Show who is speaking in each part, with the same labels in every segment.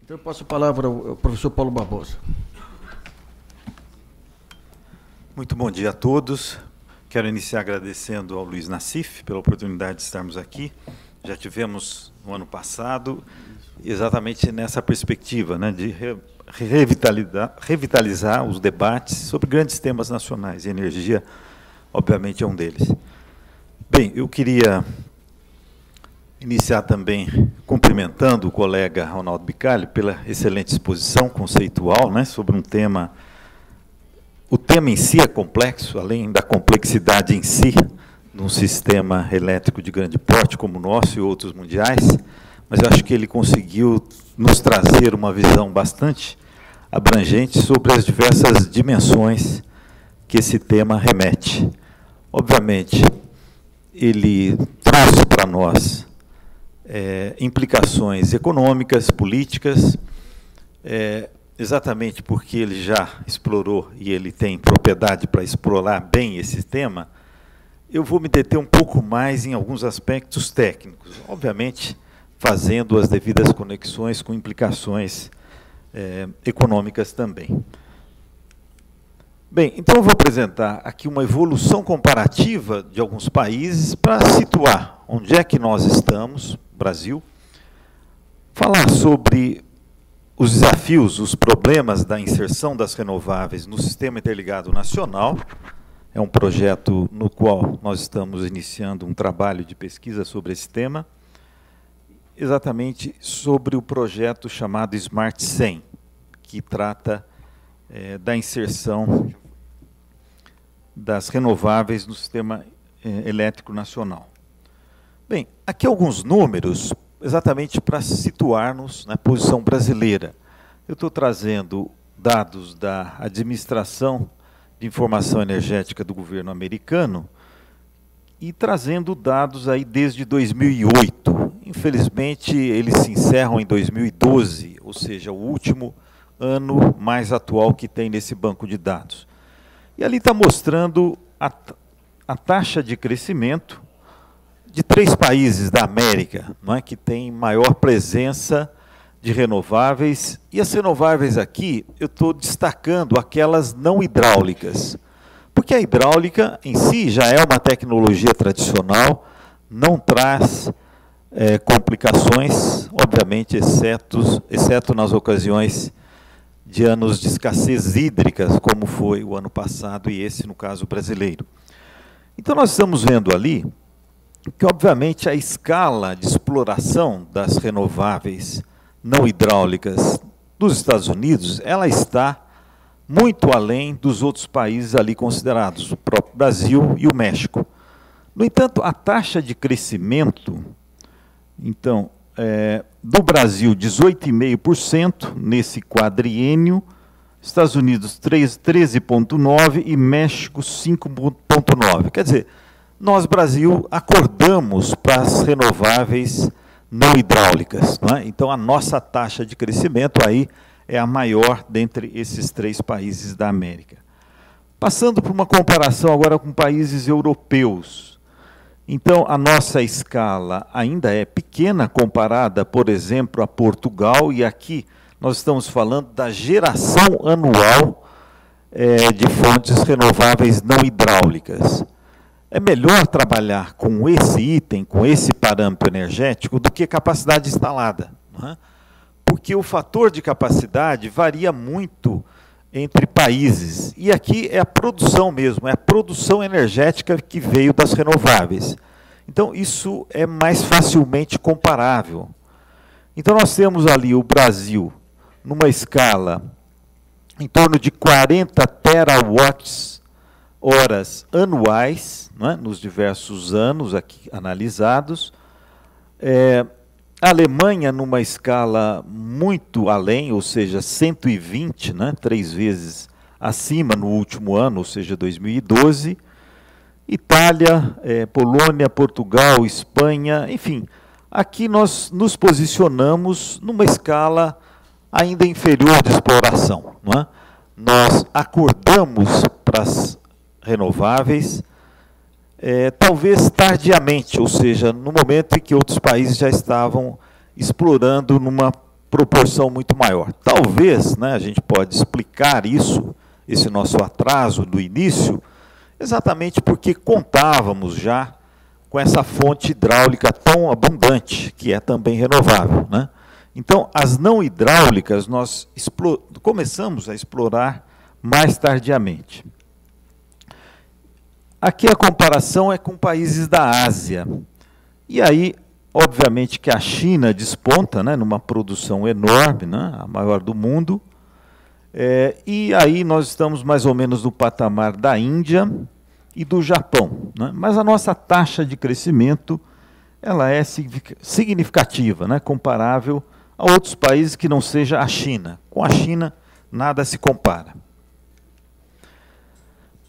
Speaker 1: Então, eu passo a palavra ao professor Paulo Barbosa.
Speaker 2: Muito bom dia a todos. Quero iniciar agradecendo ao Luiz Nassif pela oportunidade de estarmos aqui. Já tivemos no ano passado, exatamente nessa perspectiva, né, de revitalizar os debates sobre grandes temas nacionais, e energia, obviamente, é um deles. Bem, eu queria iniciar também cumprimentando o colega Ronaldo Bicalho pela excelente exposição conceitual, né, sobre um tema. O tema em si é complexo, além da complexidade em si, num sistema elétrico de grande porte como o nosso e outros mundiais, mas eu acho que ele conseguiu nos trazer uma visão bastante abrangente sobre as diversas dimensões que esse tema remete. Obviamente, ele trouxe para nós implicações econômicas, políticas, exatamente porque ele já explorou e ele tem propriedade para explorar bem esse tema. Eu vou me deter um pouco mais em alguns aspectos técnicos, obviamente fazendo as devidas conexões com implicações econômicas também. Bem, então eu vou apresentar aqui uma evolução comparativa de alguns países para situar onde é que nós estamos, Brasil, falar sobre os desafios, os problemas da inserção das renováveis no Sistema Interligado Nacional. É um projeto no qual nós estamos iniciando um trabalho de pesquisa sobre esse tema, exatamente sobre o projeto chamado Smart 100, que trata da inserção das renováveis no Sistema Elétrico Nacional. Bem, aqui alguns números, exatamente para situar-nos na posição brasileira. Eu estou trazendo dados da Administração de Informação Energética do governo americano e trazendo dados aí desde 2008. Infelizmente, eles se encerram em 2012, ou seja, o último ano mais atual que tem nesse banco de dados. E ali está mostrando a taxa de crescimento de 3 países da América, não é, que tem maior presença de renováveis. E as renováveis aqui, eu estou destacando aquelas não hidráulicas, porque a hidráulica em si já é uma tecnologia tradicional, não traz complicações, obviamente, exceto nas ocasiões de anos de escassez hídrica, como foi o ano passado e esse, no caso, brasileiro. Então, nós estamos vendo ali que, obviamente, a escala de exploração das renováveis não hidráulicas dos Estados Unidos, ela está muito além dos outros países ali considerados, o próprio Brasil e o México. No entanto, a taxa de crescimento, então, do Brasil, 18,5% nesse quadriênio, Estados Unidos 13,9% e México 5,9%. Quer dizer, nós, Brasil, acordamos para as renováveis não hidráulicas, não é? Então, a nossa taxa de crescimento aí é a maior dentre esses 3 países da América. Passando por uma comparação agora com países europeus. Então, a nossa escala ainda é pequena comparada, por exemplo, a Portugal, e aqui nós estamos falando da geração anual de fontes renováveis não hidráulicas. É melhor trabalhar com esse item, com esse parâmetro energético, do que capacidade instalada, não é? Porque o fator de capacidade varia muito entre países. E aqui é a produção mesmo, é a produção energética que veio das renováveis. Então, isso é mais facilmente comparável. Então, nós temos ali o Brasil, numa escala em torno de 40 terawatts horas anuais, não é? Nos diversos anos aqui analisados. A Alemanha, numa escala muito além, ou seja, 120, né? 3 vezes acima no último ano, ou seja, 2012. Itália, Polônia, Portugal, Espanha, enfim. Aqui nós nos posicionamos numa escala ainda inferior de exploração, não é? Nós acordamos para as renováveis, talvez tardiamente, ou seja, no momento em que outros países já estavam explorando numa proporção muito maior. Talvez, né, a gente pode explicar isso, esse nosso atraso do início, exatamente porque contávamos já com essa fonte hidráulica tão abundante, que é também renovável, né? Então, as não hidráulicas nós começamos a explorar mais tardiamente. Aqui a comparação é com países da Ásia. E aí, obviamente que a China desponta, né, numa produção enorme, né, a maior do mundo. E aí nós estamos mais ou menos no patamar da Índia e do Japão, né? Mas a nossa taxa de crescimento ela é significativa, né, comparável a outros países que não seja a China. Com a China, nada se compara.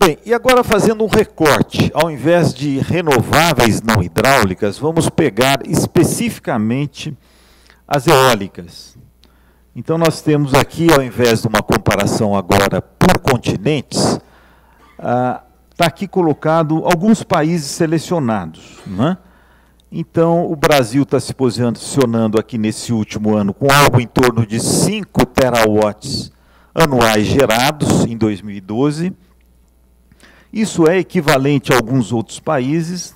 Speaker 2: Bem, e agora fazendo um recorte, ao invés de renováveis não hidráulicas, vamos pegar especificamente as eólicas. Então nós temos aqui, ao invés de uma comparação agora por continentes, está aqui colocado alguns países selecionados, né? Então, o Brasil está se posicionando aqui nesse último ano com algo em torno de 5 terawatts anuais gerados em 2012. Isso é equivalente a alguns outros países,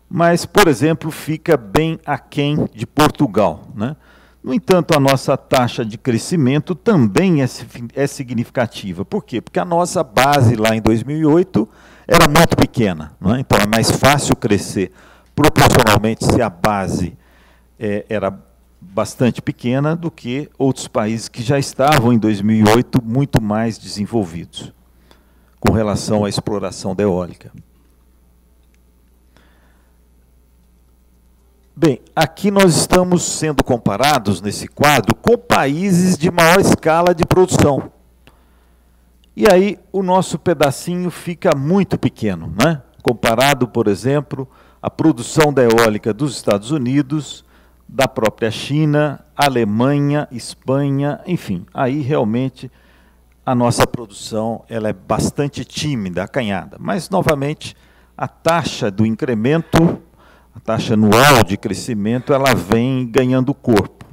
Speaker 2: mas, por exemplo, fica bem aquém de Portugal, né? No entanto, a nossa taxa de crescimento também é significativa. Por quê? Porque a nossa base lá em 2008 era muito pequena, não é? Então é mais fácil crescer proporcionalmente se a base era bastante pequena do que outros países que já estavam em 2008 muito mais desenvolvidos com relação à exploração da eólica. Bem, aqui nós estamos sendo comparados nesse quadro com países de maior escala de produção. E aí o nosso pedacinho fica muito pequeno, né? Comparado, por exemplo, à produção da eólica dos Estados Unidos, da própria China, Alemanha, Espanha, enfim, aí realmente a nossa produção ela é bastante tímida, acanhada. Mas, novamente, a taxa do incremento, a taxa anual de crescimento, ela vem ganhando corpo.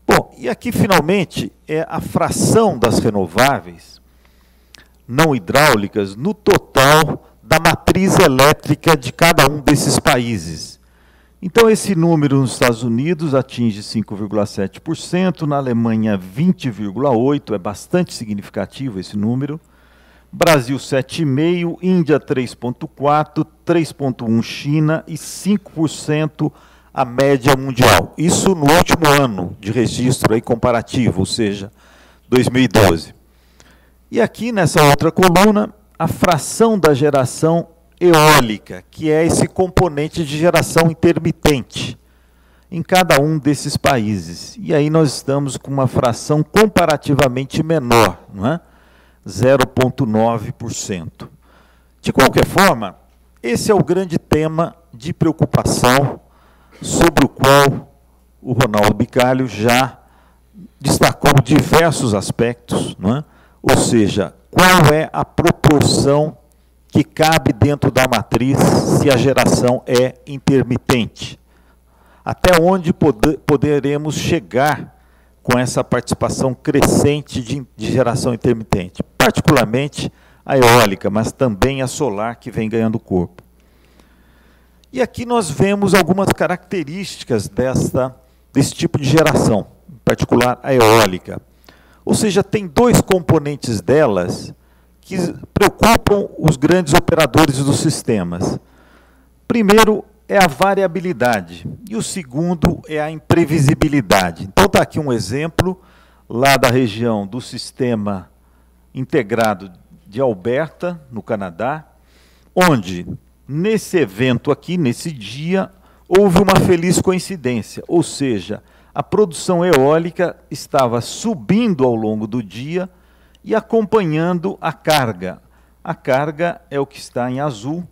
Speaker 2: Bom, e aqui, finalmente, é a fração das renováveis não hidráulicas no total da matriz elétrica de cada um desses países. Então, esse número nos Estados Unidos atinge 5,7%, na Alemanha 20,8%, é bastante significativo esse número. Brasil 7,5%, Índia 3,4%, 3,1% China e 5% a média mundial. Isso no último ano de registro aí comparativo, ou seja, 2012. E aqui nessa outra coluna, a fração da geração eólica, que é esse componente de geração intermitente em cada um desses países. E aí nós estamos com uma fração comparativamente menor, não é? 0,9%. De qualquer forma, esse é o grande tema de preocupação sobre o qual o Ronaldo Bicalho já destacou diversos aspectos, não é? Ou seja, qual é a proporção que cabe dentro da matriz se a geração é intermitente? Até onde poderemos chegar com essa participação crescente de geração intermitente? Particularmente a eólica, mas também a solar, que vem ganhando corpo. E aqui nós vemos algumas características desse tipo de geração, em particular a eólica. Ou seja, tem dois componentes delas que preocupam os grandes operadores dos sistemas. Primeiro é a variabilidade e o segundo é a imprevisibilidade. Então está aqui um exemplo lá da região do sistema integrado de Alberta, no Canadá, onde nesse evento aqui, nesse dia, houve uma feliz coincidência, ou seja, a produção eólica estava subindo ao longo do dia e acompanhando a carga. A carga é o que está em azul,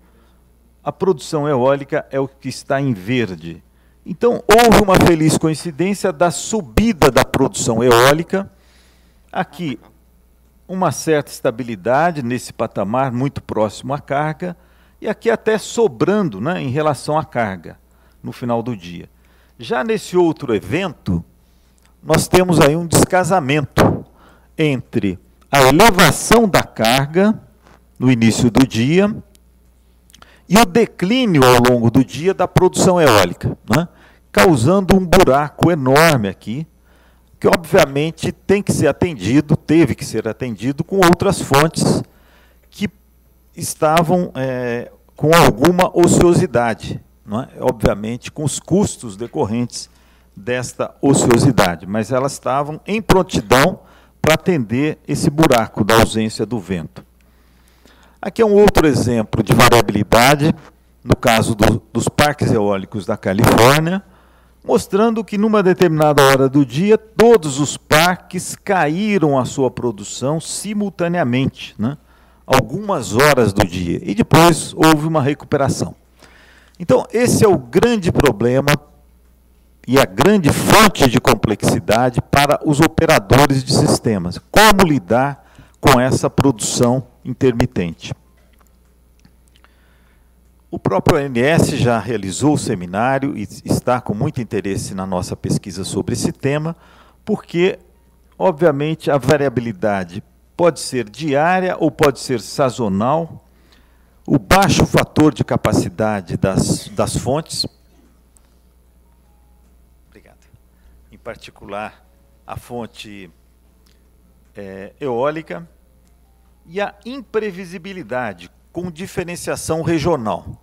Speaker 2: a produção eólica é o que está em verde. Então, houve uma feliz coincidência da subida da produção eólica. Aqui, uma certa estabilidade nesse patamar, muito próximo à carga, e aqui até sobrando, né, em relação à carga, no final do dia. Já nesse outro evento, nós temos aí um descasamento entre a elevação da carga no início do dia e o declínio ao longo do dia da produção eólica, né? Causando um buraco enorme aqui, que obviamente tem que ser atendido, teve que ser atendido com outras fontes que estavam com alguma ociosidade, não é? Obviamente com os custos decorrentes desta ociosidade, mas elas estavam em prontidão para atender esse buraco da ausência do vento. Aqui é um outro exemplo de variabilidade, no caso dos parques eólicos da Califórnia, mostrando que numa determinada hora do dia, todos os parques caíram a sua produção simultaneamente, né? Algumas horas do dia, e depois houve uma recuperação. Então, esse é o grande problema e a grande fonte de complexidade para os operadores de sistemas. Como lidar com essa produção intermitente? O próprio ONS já realizou o seminário e está com muito interesse na nossa pesquisa sobre esse tema, porque, obviamente, a variabilidade pode ser diária ou pode ser sazonal. O baixo fator de capacidade das fontes, obrigado, em particular a fonte eólica, e a imprevisibilidade com diferenciação regional.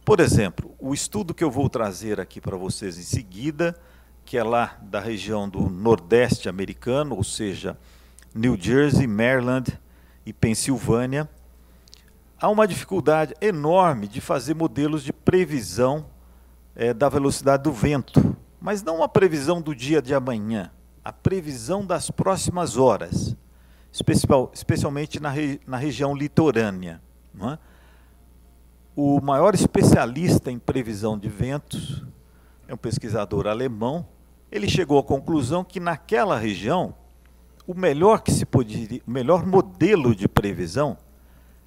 Speaker 2: Por exemplo, o estudo que eu vou trazer aqui para vocês em seguida, que é lá da região do Nordeste americano, ou seja, New Jersey, Maryland e Pensilvânia, há uma dificuldade enorme de fazer modelos de previsão da velocidade do vento, mas não a previsão do dia de amanhã, a previsão das próximas horas, especialmente na região litorânea, não é? O maior especialista em previsão de ventos é um pesquisador alemão. Ele chegou à conclusão que naquela região o melhor modelo de previsão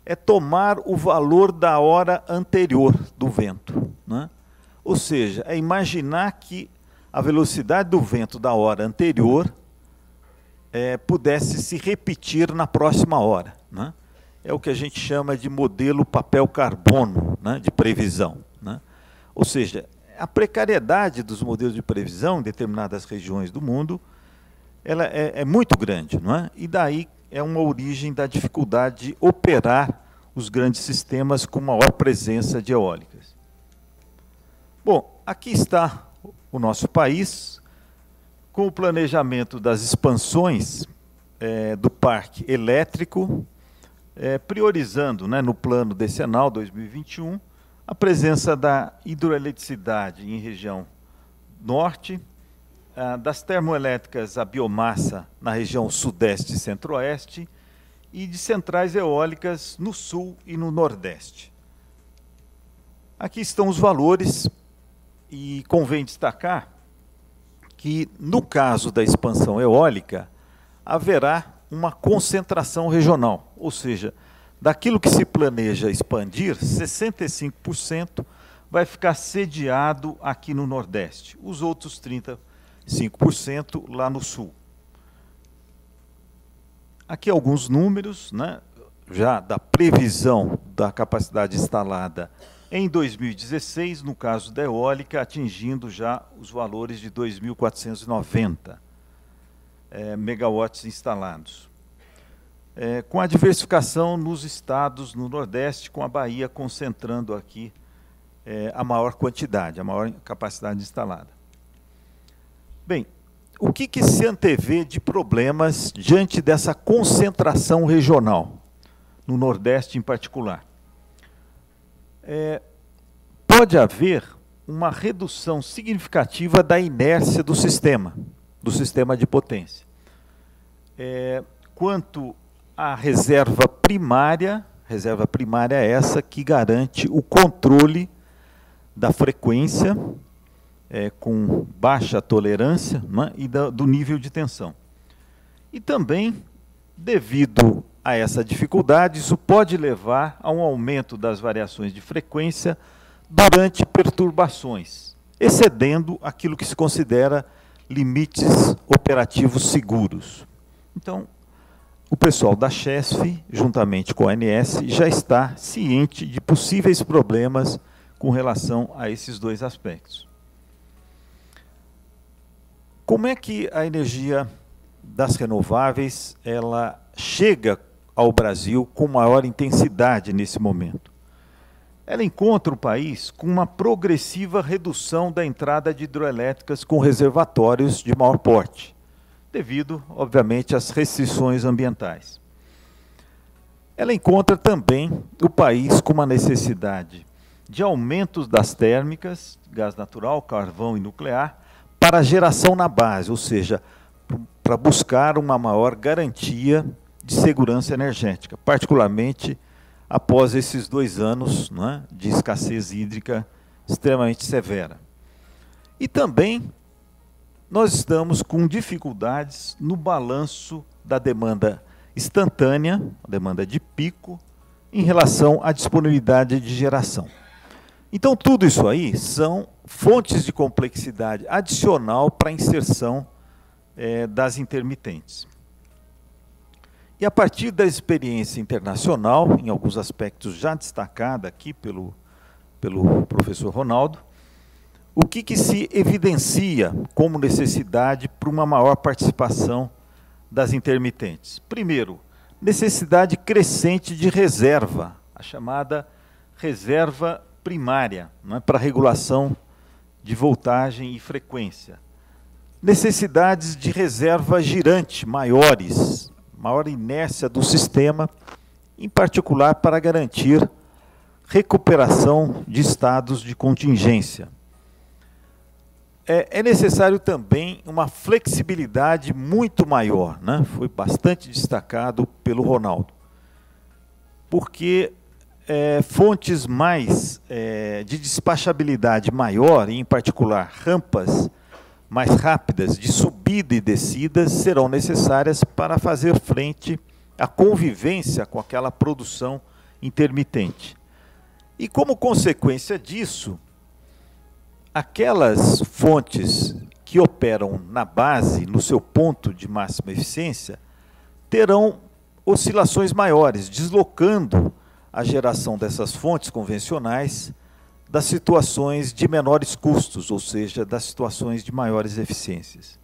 Speaker 2: é tomar o valor da hora anterior do vento, né? Ou seja, é imaginar que a velocidade do vento da hora anterior pudesse se repetir na próxima hora, né? É o que a gente chama de modelo papel carbono, né, de previsão, né? Ou seja, a precariedade dos modelos de previsão em determinadas regiões do mundo ela é muito grande, não é? E daí é uma origem da dificuldade de operar os grandes sistemas com maior presença de eólicas. Bom, aqui está o nosso país, com o planejamento das expansões do parque elétrico, priorizando, né, no plano decenal 2021, a presença da hidroeletricidade em região norte, das termoelétricas a biomassa na região sudeste e centro-oeste, e de centrais eólicas no sul e no nordeste. Aqui estão os valores, e convém destacar que, no caso da expansão eólica, haverá uma concentração regional, ou seja, daquilo que se planeja expandir, 65% vai ficar sediado aqui no Nordeste, os outros 35% lá no Sul. Aqui alguns números, né, já da previsão da capacidade instalada em 2016, no caso da eólica, atingindo já os valores de 2.490 megawatts instalados. Com a diversificação nos estados no Nordeste, com a Bahia concentrando aqui a maior quantidade, a maior capacidade instalada. Bem, o que se antevê de problemas diante dessa concentração regional, no Nordeste em particular? Pode haver uma redução significativa da inércia do sistema de potência. Quanto à reserva primária é essa que garante o controle da frequência, com baixa tolerância, né, e do nível de tensão. E também, devido a essa dificuldade, isso pode levar a um aumento das variações de frequência durante perturbações, excedendo aquilo que se considera limites operativos seguros. Então, o pessoal da Chesf, juntamente com a ANS, já está ciente de possíveis problemas com relação a esses dois aspectos. Como é que a energia das renováveis ela chega ao Brasil com maior intensidade nesse momento? Ela encontra o país com uma progressiva redução da entrada de hidroelétricas com reservatórios de maior porte, devido, obviamente, às restrições ambientais. Ela encontra também o país com uma necessidade de aumentos das térmicas, gás natural, carvão e nuclear, para a geração na base, ou seja, para buscar uma maior garantia de segurança energética, particularmente após esses 2 anos, né, de escassez hídrica extremamente severa. E também nós estamos com dificuldades no balanço da demanda instantânea, a demanda de pico, em relação à disponibilidade de geração. Então, tudo isso aí são fontes de complexidade adicional para a inserção das intermitentes. E a partir da experiência internacional, em alguns aspectos já destacada aqui pelo professor Ronaldo, o que se evidencia como necessidade para uma maior participação das intermitentes? Primeiro, necessidade crescente de reserva, a chamada reserva primária, não é, para regulação de voltagem e frequência. Necessidades de reserva girante maiores, maior inércia do sistema, em particular para garantir recuperação de estados de contingência. É necessário também uma flexibilidade muito maior, né? Foi bastante destacado pelo Ronaldo, porque fontes mais de despachabilidade maior, e em particular rampas mais rápidas de subida e descida, serão necessárias para fazer frente à convivência com aquela produção intermitente. E como consequência disso, aquelas fontes que operam na base, no seu ponto de máxima eficiência, terão oscilações maiores, deslocando a geração dessas fontes convencionais das situações de menores custos, ou seja, das situações de maiores eficiências.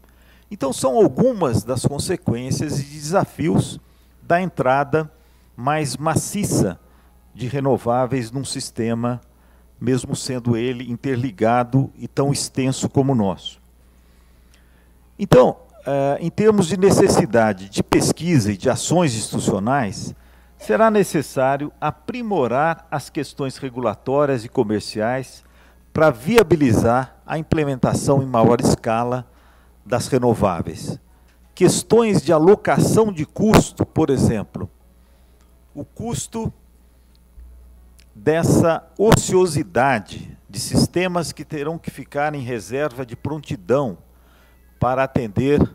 Speaker 2: Então, são algumas das consequências e desafios da entrada mais maciça de renováveis num sistema, mesmo sendo ele interligado e tão extenso como o nosso. Então, em termos de necessidade de pesquisa e de ações institucionais, será necessário aprimorar as questões regulatórias e comerciais para viabilizar a implementação em maior escala das renováveis. Questões de alocação de custo, por exemplo, o custo dessa ociosidade de sistemas que terão que ficar em reserva de prontidão para atender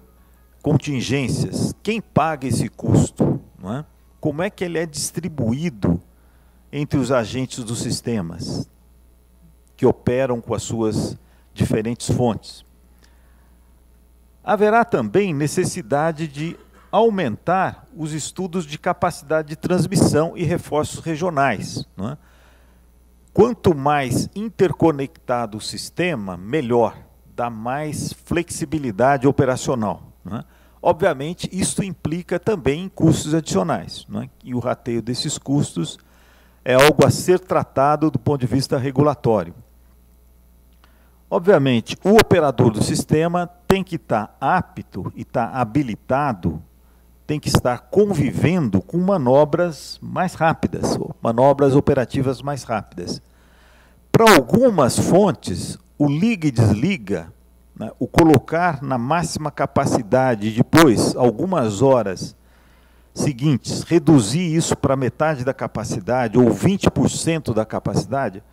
Speaker 2: contingências. Quem paga esse custo? Não é? Como é que ele é distribuído entre os agentes dos sistemas que operam com as suas diferentes fontes? Haverá também necessidade de aumentar os estudos de capacidade de transmissão e reforços regionais, não é? Quanto mais interconectado o sistema, melhor, dá mais flexibilidade operacional, não é? Obviamente, isso implica também em custos adicionais, não é? E o rateio desses custos é algo a ser tratado do ponto de vista regulatório. Obviamente, o operador do sistema tem que estar apto e estar habilitado, tem que estar convivendo com manobras mais rápidas, manobras operativas mais rápidas. Para algumas fontes, o liga e desliga, né, o colocar na máxima capacidade e depois, algumas horas seguintes, reduzir isso para metade da capacidade ou 20% da capacidade,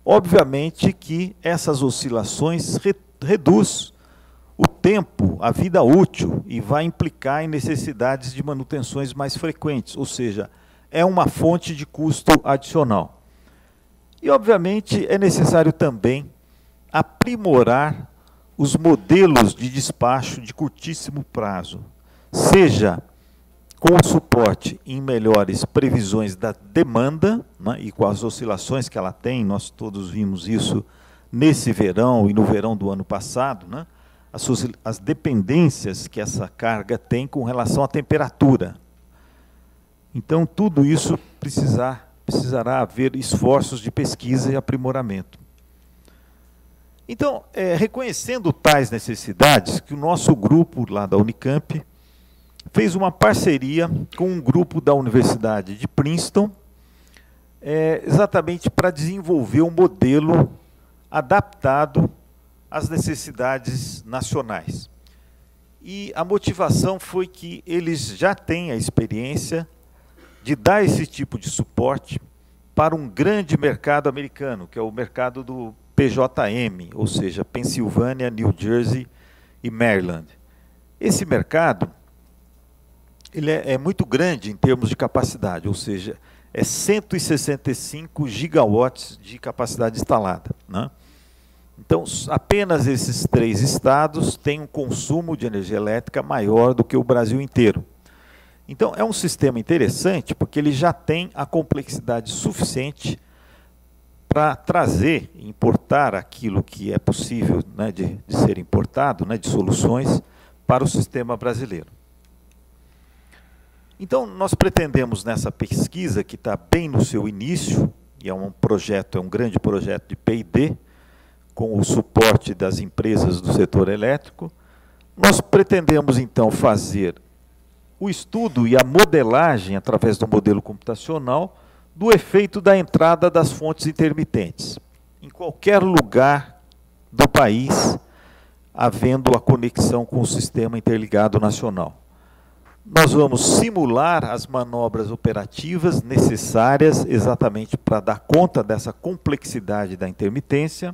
Speaker 2: obviamente que essas oscilações reduz o tempo, a vida útil, e vai implicar em necessidades de manutenções mais frequentes, ou seja, é uma fonte de custo adicional. E, obviamente, é necessário também aprimorar os modelos de despacho de curtíssimo prazo, seja com o suporte em melhores previsões da demanda, né, e com as oscilações que ela tem, nós todos vimos isso nesse verão e no verão do ano passado, né, as dependências que essa carga tem com relação à temperatura. Então, tudo isso precisará haver esforços de pesquisa e aprimoramento. Então, reconhecendo tais necessidades, que o nosso grupo lá da Unicamp fez uma parceria com um grupo da Universidade de Princeton, exatamente para desenvolver um modelo adaptado às necessidades nacionais. E a motivação foi que eles já têm a experiência de dar esse tipo de suporte para um grande mercado americano, que é o mercado do PJM, ou seja, Pensilvânia, New Jersey e Maryland. Esse mercado ele é muito grande em termos de capacidade, ou seja, é 165 gigawatts de capacidade instalada, né? Então, apenas esses 3 estados têm um consumo de energia elétrica maior do que o Brasil inteiro. Então, é um sistema interessante, porque ele já tem a complexidade suficiente para trazer, importar aquilo que é possível, né, de ser importado, né, de soluções, para o sistema brasileiro. Então, nós pretendemos nessa pesquisa, que está bem no seu início, e é um grande projeto de P&D, com o suporte das empresas do setor elétrico, nós pretendemos, então, fazer o estudo e a modelagem, através do modelo computacional, do efeito da entrada das fontes intermitentes, em qualquer lugar do país, havendo a conexão com o sistema interligado nacional. Nós vamos simular as manobras operativas necessárias exatamente para dar conta dessa complexidade da intermitência.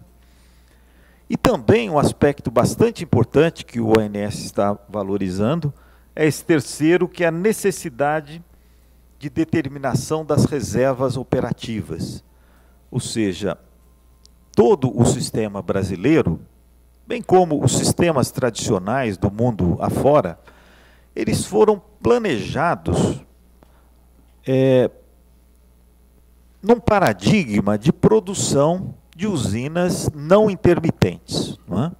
Speaker 2: E também um aspecto bastante importante que o ONS está valorizando é esse terceiro, que é a necessidade de determinação das reservas operativas. Ou seja, todo o sistema brasileiro, bem como os sistemas tradicionais do mundo afora, eles foram planejados num paradigma de produção de usinas não intermitentes, não é?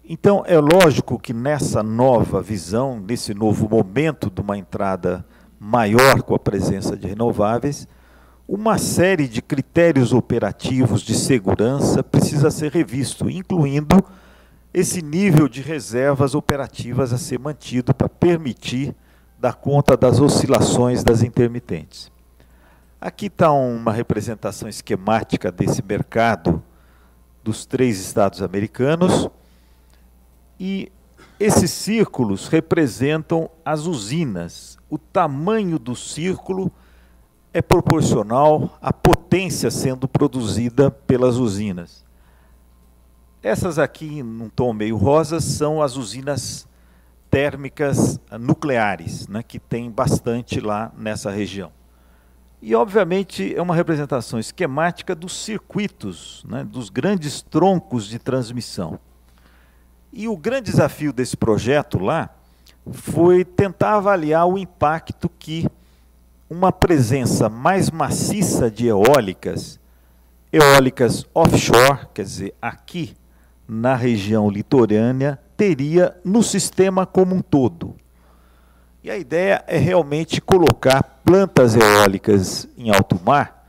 Speaker 2: Então, é lógico que nessa nova visão, nesse novo momento de uma entrada maior com a presença de renováveis, uma série de critérios operativos de segurança precisa ser revisto, incluindo esse nível de reservas operativas a ser mantido para permitir dar conta das oscilações das intermitentes. Aqui está uma representação esquemática desse mercado dos 3 estados americanos, e esses círculos representam as usinas. O tamanho do círculo é proporcional à potência sendo produzida pelas usinas. Essas aqui, num tom meio rosa, são as usinas térmicas nucleares, né, que tem bastante lá nessa região. E, obviamente, é uma representação esquemática dos circuitos, né, dos grandes troncos de transmissão. E o grande desafio desse projeto lá foi tentar avaliar o impacto que uma presença mais maciça de eólicas offshore, quer dizer, aqui na região litorânea, teria no sistema como um todo. E a ideia é realmente colocar plantas eólicas em alto mar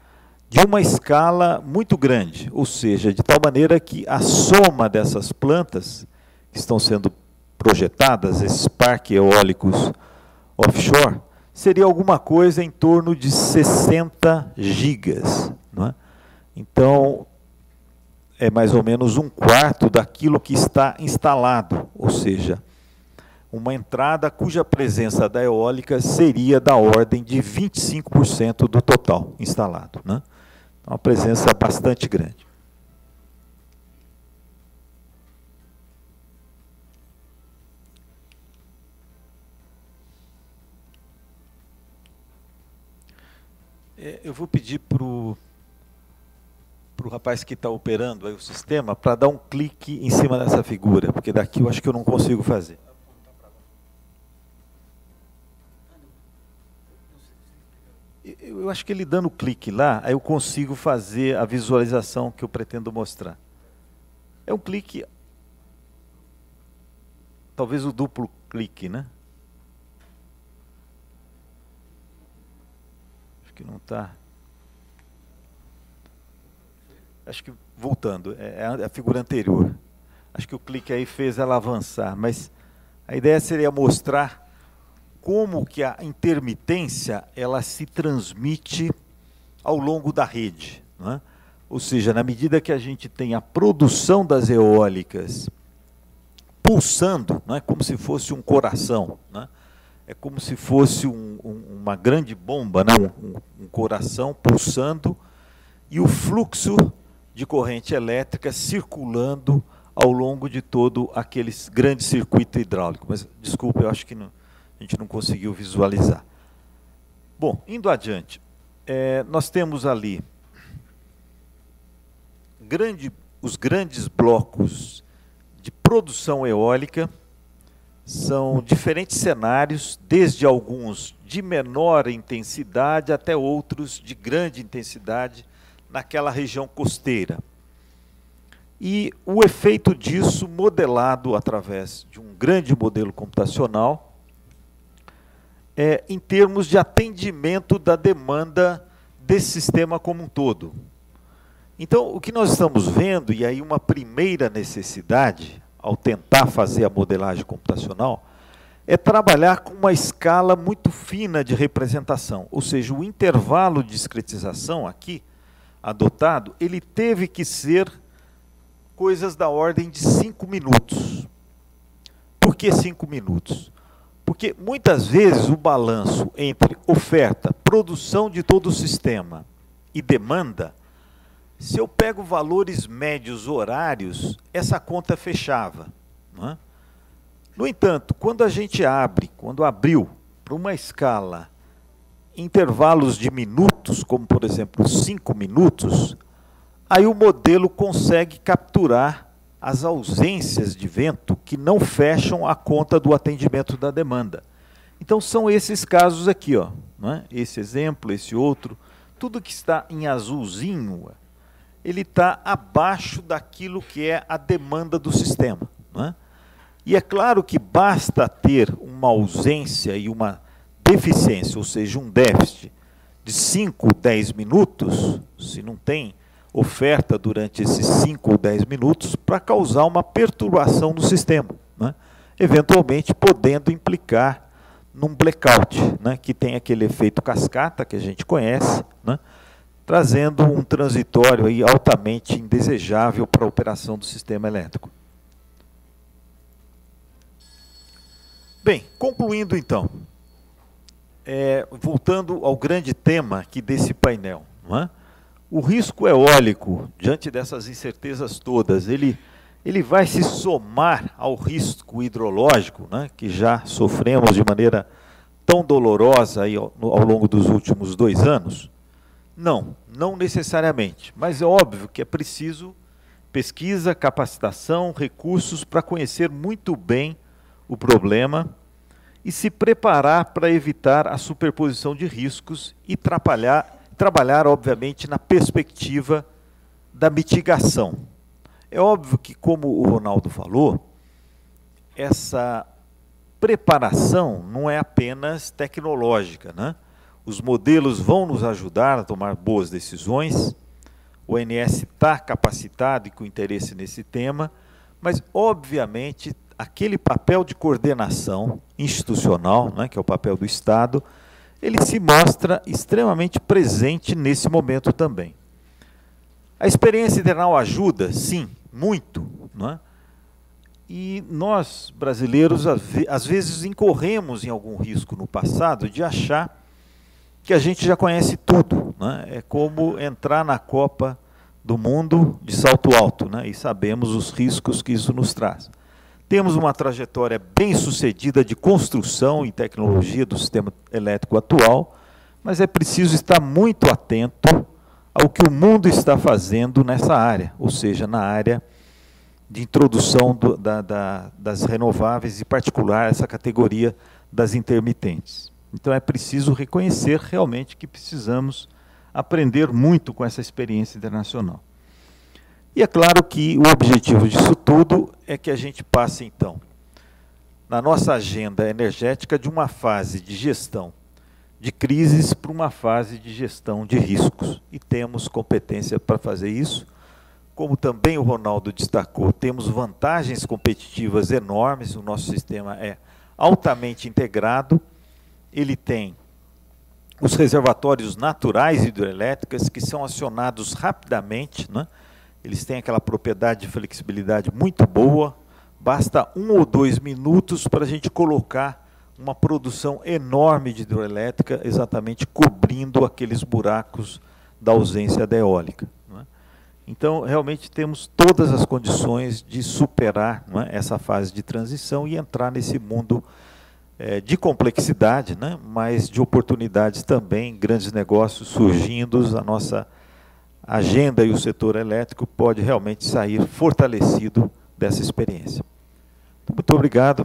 Speaker 2: de uma escala muito grande, ou seja, de tal maneira que a soma dessas plantas que estão sendo projetadas, esses parques eólicos offshore, seria alguma coisa em torno de 60 gigas, não é? Então, é mais ou menos 1/4 daquilo que está instalado, ou seja, uma entrada cuja presença da eólica seria da ordem de 25% do total instalado, né? Uma presença bastante grande. Eu vou pedir para o para o rapaz que está operando aí o sistema para dar um clique em cima dessa figura, porque daqui eu acho que eu não consigo fazer. Eu acho que ele dando clique lá, aí eu consigo fazer a visualização que eu pretendo mostrar. É um clique, talvez o duplo clique, né? Acho que não está. Acho que, voltando, é a figura anterior. Acho que o clique aí fez ela avançar, mas a ideia seria mostrar como que a intermitência ela se transmite ao longo da rede, né? Ou seja, na medida que a gente tem a produção das eólicas pulsando, né, como se fosse um coração, né? É como se fosse uma grande bomba, né, um coração pulsando, e o fluxo de corrente elétrica circulando ao longo de todo aquele grande circuito hidráulico. Mas, desculpa, eu acho que não, a gente não conseguiu visualizar. Bom, indo adiante, nós temos ali os grandes blocos de produção eólica, são diferentes cenários, desde alguns de menor intensidade até outros de grande intensidade naquela região costeira. E o efeito disso modelado através de um grande modelo computacional em termos de atendimento da demanda desse sistema como um todo. Então, o que nós estamos vendo, e aí uma primeira necessidade, ao tentar fazer a modelagem computacional, é trabalhar com uma escala muito fina de representação, ou seja, o intervalo de discretização aqui, adotado, ele teve que ser coisas da ordem de 5 minutos. Por que 5 minutos? Porque muitas vezes o balanço entre oferta, produção de todo o sistema e demanda, se eu pego valores médios horários, essa conta fechava, não é? No entanto, quando abriu para uma escala intervalos de minutos, como por exemplo 5 minutos, aí o modelo consegue capturar as ausências de vento que não fecham a conta do atendimento da demanda. Então são esses casos aqui, ó, não é? Esse exemplo, esse outro, tudo que está em azulzinho, ele está abaixo daquilo que é a demanda do sistema, não é? E é claro que basta ter uma ausência e uma deficiência, ou seja, um déficit de 5 ou 10 minutos, se não tem oferta durante esses 5 ou 10 minutos, para causar uma perturbação no sistema, né? Eventualmente podendo implicar num blackout, né? Que tem aquele efeito cascata que a gente conhece, né? Trazendo um transitório aí altamente indesejável para a operação do sistema elétrico. Bem, concluindo então, voltando ao grande tema aqui desse painel, não é? O risco eólico, diante dessas incertezas todas, ele vai se somar ao risco hidrológico, né, que já sofremos de maneira tão dolorosa aí ao longo dos últimos 2 anos? Não necessariamente, mas é óbvio que é preciso pesquisa, capacitação, recursos para conhecer muito bem o problema e se preparar para evitar a superposição de riscos e trabalhar, obviamente, na perspectiva da mitigação. É óbvio que, como o Ronaldo falou, essa preparação não é apenas tecnológica, né? Os modelos vão nos ajudar a tomar boas decisões, o ONS está capacitado e com interesse nesse tema, mas, obviamente, aquele papel de coordenação institucional, né, que é o papel do Estado, ele se mostra extremamente presente nesse momento também. A experiência internacional ajuda? Sim, muito, não é? E nós, brasileiros, às vezes incorremos em algum risco no passado de achar que a gente já conhece tudo, né? É como entrar na Copa do Mundo de salto alto, né? E sabemos os riscos que isso nos traz. Temos uma trajetória bem sucedida de construção e tecnologia do sistema elétrico atual, mas é preciso estar muito atento ao que o mundo está fazendo nessa área, ou seja, na área de introdução das renováveis, em particular essa categoria das intermitentes. Então é preciso reconhecer realmente que precisamos aprender muito com essa experiência internacional. E é claro que o objetivo disso tudo é que a gente passe, então, na nossa agenda energética, de uma fase de gestão de crises para uma fase de gestão de riscos. E temos competência para fazer isso. Como também o Ronaldo destacou, temos vantagens competitivas enormes, o nosso sistema é altamente integrado, ele tem os reservatórios naturais hidrelétricos que são acionados rapidamente, né? Eles têm aquela propriedade de flexibilidade muito boa, basta 1 ou 2 minutos para a gente colocar uma produção enorme de hidrelétrica, exatamente cobrindo aqueles buracos da ausência da eólica. Não é? Então, realmente temos todas as condições de superar, não é, essa fase de transição e entrar nesse mundo de complexidade, né, mas de oportunidades também, grandes negócios surgindo, a nossa agenda e o setor elétrico pode realmente sair fortalecido dessa experiência. Muito obrigado.